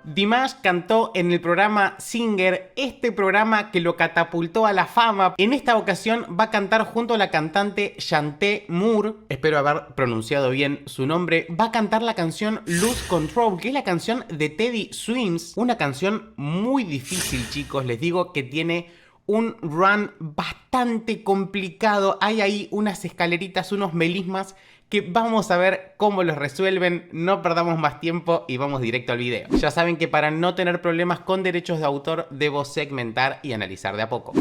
Dimash cantó en el programa Singer, este programa que lo catapultó a la fama. En esta ocasión va a cantar junto a la cantante Chanté Moore, espero haber pronunciado bien su nombre. Va a cantar la canción Lose Control, que es la canción de Teddy Swims. Una canción muy difícil, chicos, les digo que tiene un run bastante complicado. Hay ahí unas escaleritas, unos melismas que vamos a ver cómo los resuelven. No perdamos más tiempo y vamos directo al video. Ya saben que para no tener problemas con derechos de autor debo segmentar y analizar de a poco.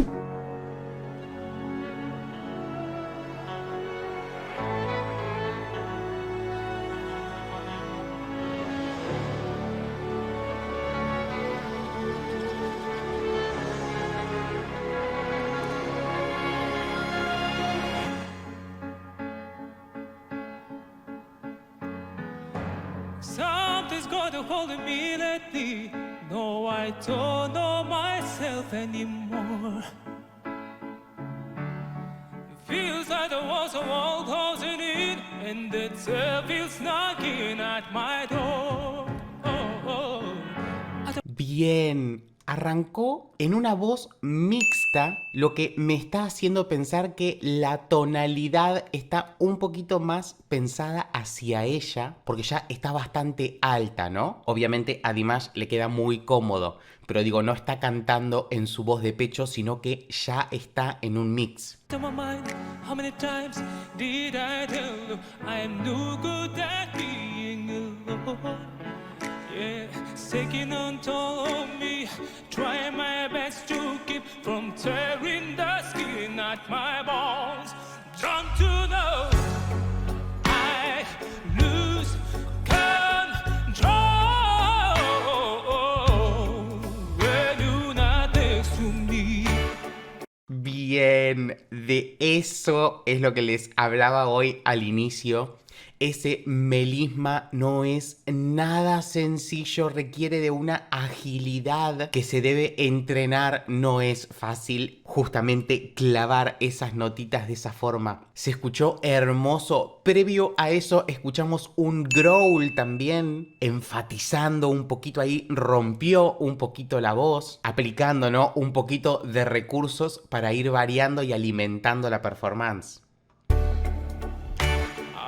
Something's got a hold of me lately. No, I don't know myself anymore. It feels like the walls are all closing in, and the devil's knocking at my door. Bien, arrancó en una voz mixta, lo que me está haciendo pensar que la tonalidad está un poquito más pensada hacia ella, porque ya está bastante alta, ¿no? Obviamente a Dimash le queda muy cómodo, pero digo, no está cantando en su voz de pecho, sino que ya está en un mix. How many times did I tell you I'm no good at being alone? Yeah, it's taking on toll of me. Try my best to keep from tearing the skin at my bones. Don't you know I lose control when you're not next to me. Bien, de eso es lo que les hablaba hoy al inicio. Ese melisma no es nada sencillo, requiere de una agilidad que se debe entrenar. No es fácil justamente clavar esas notitas de esa forma. Se escuchó hermoso. Previo a eso escuchamos un growl también, enfatizando un poquito ahí, rompió un poquito la voz, aplicando, ¿no?, un poquito de recursos para ir variando y alimentando la performance.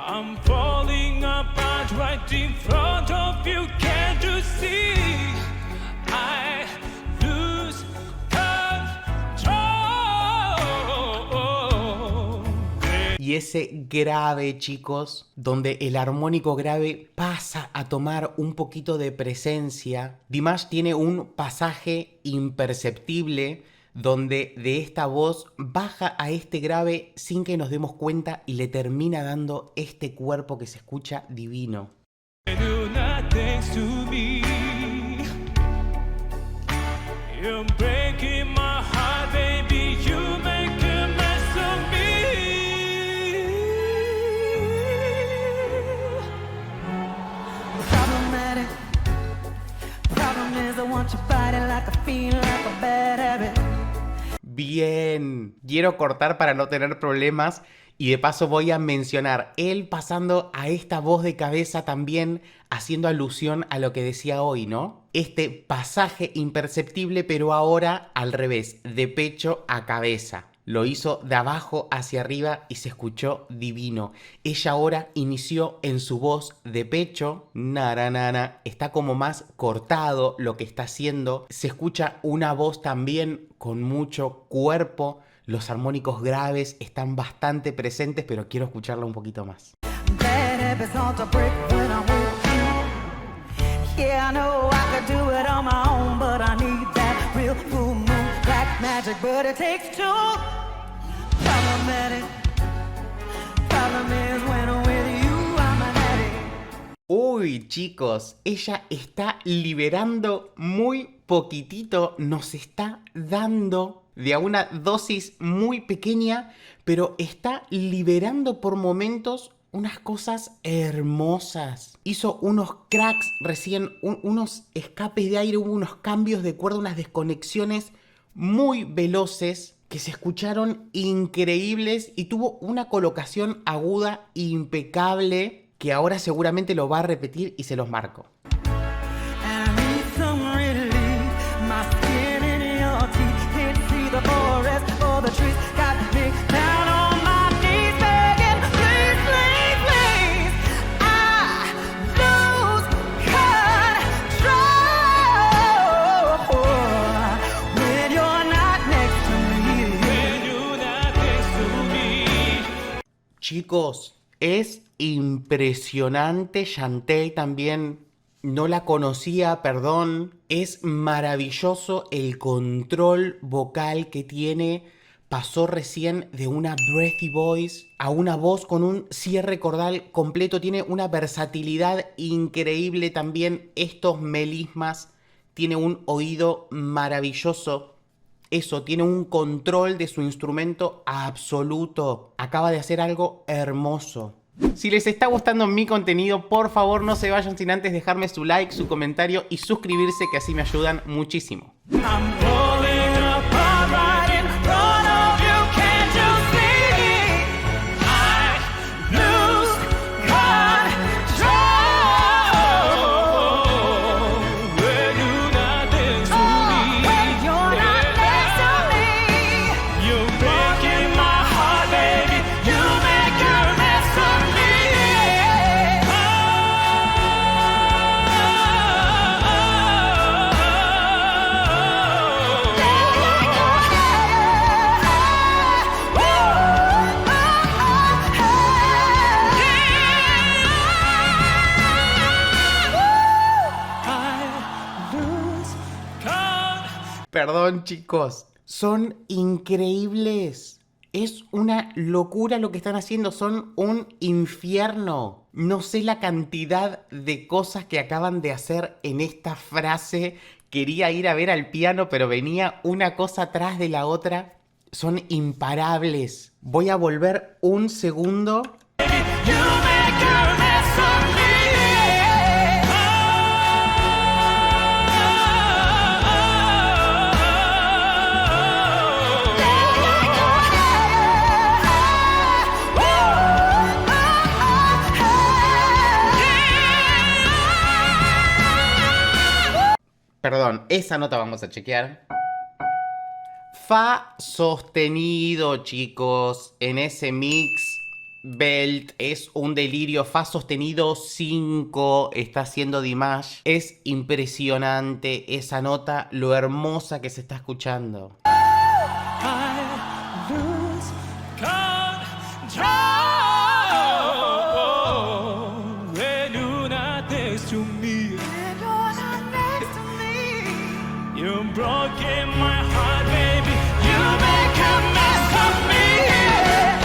I'm falling apart right in front of you, can't you see? I lose control. Y ese grave, chicos, donde el armónico grave pasa a tomar un poquito de presencia. Dimash tiene un pasaje imperceptible donde de esta voz baja a este grave sin que nos demos cuenta y le termina dando este cuerpo que se escucha divino. You're not next to me. You're breaking my heart, baby. You make a mess of me. Problematic. Problem is I want your body like I feel like a bad habit. Bien, quiero cortar para no tener problemas y de paso voy a mencionar él pasando a esta voz de cabeza también, haciendo alusión a lo que decía hoy, ¿no? Este pasaje imperceptible, pero ahora al revés, de pecho a cabeza. Lo hizo de abajo hacia arriba y se escuchó divino. Ella ahora inició en su voz de pecho, naranana, está como más cortado lo que está haciendo. Se escucha una voz también con mucho cuerpo. Los armónicos graves están bastante presentes, pero quiero escucharla un poquito más. Bad habits hard to break when I'm with you. Yeah, I know I could do it on my own, but I need that real full moon, black magic, but it takes two. Problematic. Problem is when I'm with you, I'm an addict. Uy, chicos, ella está liberando muy poquitito, nos está dando de a una dosis muy pequeña, pero está liberando por momentos unas cosas hermosas. Hizo unos cracks recién, unos escapes de aire, hubo unos cambios de cuerda, unas desconexiones muy veloces que se escucharon increíbles y tuvo una colocación aguda impecable. que ahora seguramente lo va a repetir y se los marco. And I need some relief. My skin in your teeth. Can't see the forest or the trees. Got me down on my knees begging, please, please, please. I lose control when you're not next to me. When you're not next to me. Chicos, es impresionante. Shantae también no la conocía, perdón. Es maravilloso el control vocal que tiene. Pasó recién de una breathy voice a una voz con un cierre cordal completo. Tiene una versatilidad increíble también. Estos melismas. Tiene un oído maravilloso. Eso, tiene un control de su instrumento absoluto. Acaba de hacer algo hermoso. Si les está gustando mi contenido, por favor no se vayan sin antes dejarme su like, su comentario y suscribirse, que así me ayudan muchísimo. I'm falling apart right in front of you. Can't you see? I lose control When you're not next to me. when you're not next to me. You're breaking my heart, baby. You make a mess of me. I lose control. Perdón, chicos, son increíbles. Es una locura lo que están haciendo, son un infierno. No sé la cantidad de cosas que acaban de hacer en esta frase. Quería ir a ver al piano, pero venía una cosa atrás de la otra. Son imparables. Voy a volver un segundo. You make a mess of me. Perdón, esa nota vamos a chequear. Fa sostenido, chicos. En ese mix, Belt es un delirio. Fa sostenido 5 está haciendo Dimash. Es impresionante esa nota, lo hermosa que se está escuchando. I lose control when you're not next to me. When you're not next to me. You broke my heart, baby. You make a mess of me.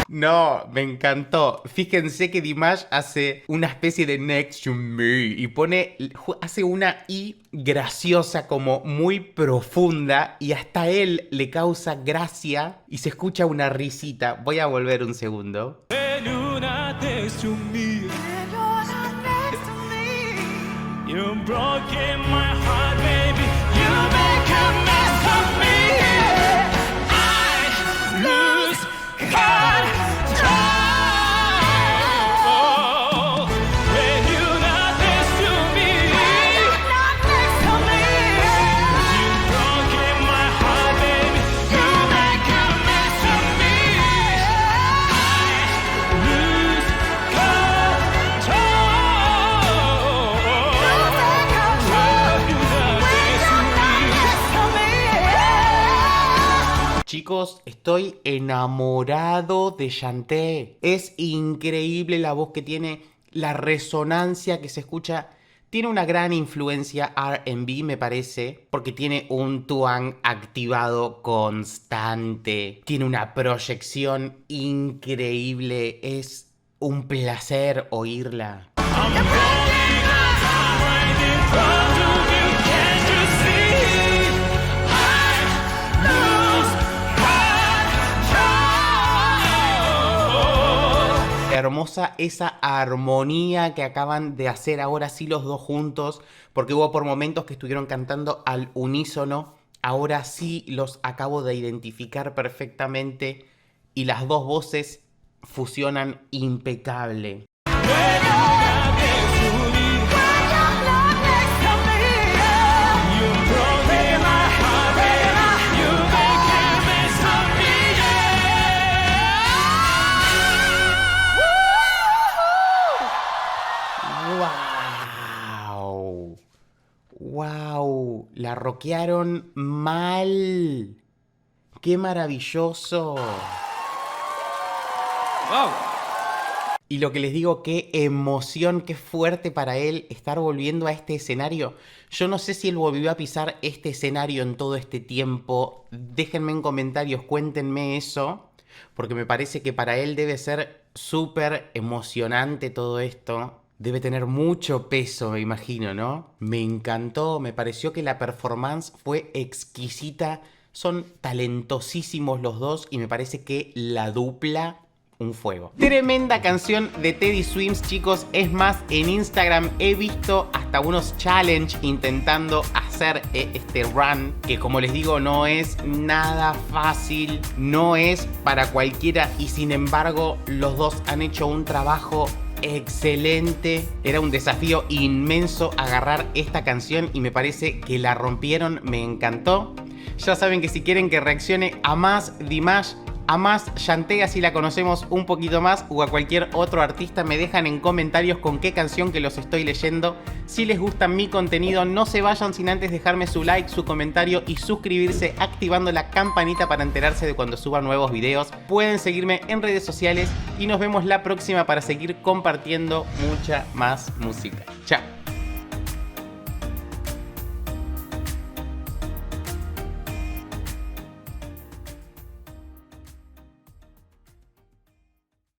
No, me encantó. Fíjense que Dimash hace una especie de next to me y hace una I graciosa, como muy profunda, y hasta él le causa gracia y se escucha una risita. Voy a volver un segundo. When you're not next to me. When you're not next to me. You broke my heart, baby. You make a mess of me. I lose control when you're not next to me. Not next to me. You broke my heart, baby. You make a mess of me. I lose control. Chicos, estoy enamorado de Shantae. Es increíble la voz que tiene, la resonancia que se escucha. Tiene una gran influencia R&B, me parece, porque tiene un twang activado constante. Tiene una proyección increíble. Es un placer oírla. I'm rolling right in front of you. Can't you see? I lose control. Hermosa esa armonía que acaban de hacer ahora sí los dos juntos, porque hubo por momentos que estuvieron cantando al unísono. Ahora sí los acabo de identificar perfectamente y las dos voces fusionan impecable. When you're ¡Wow! La rockearon mal. ¡Qué maravilloso! Wow. Y lo que les digo, qué emoción, qué fuerte para él estar volviendo a este escenario. Yo no sé si él volvió a pisar este escenario en todo este tiempo. Déjenme en comentarios, cuéntenme eso. Porque me parece que para él debe ser súper emocionante todo esto. Debe tener mucho peso, me imagino, ¿no? Me encantó, me pareció que la performance fue exquisita. Son talentosísimos los dos y me parece que la dupla, un fuego. Tremenda canción de Teddy Swims, chicos. Es más, en Instagram he visto hasta unos challenge intentando hacer este run, que como les digo no es nada fácil, no es para cualquiera y sin embargo los dos han hecho un trabajo excelente. Era un desafío inmenso agarrar esta canción y me parece que la rompieron, me encantó. Ya saben que si quieren que reaccione a más Dimash, a más Yantea si la conocemos un poquito más, o a cualquier otro artista, me dejan en comentarios con qué canción, que los estoy leyendo. Si les gusta mi contenido, no se vayan sin antes dejarme su like, su comentario y suscribirse activando la campanita para enterarse de cuando suba nuevos videos. Pueden seguirme en redes sociales y nos vemos la próxima para seguir compartiendo mucha más música. Chao.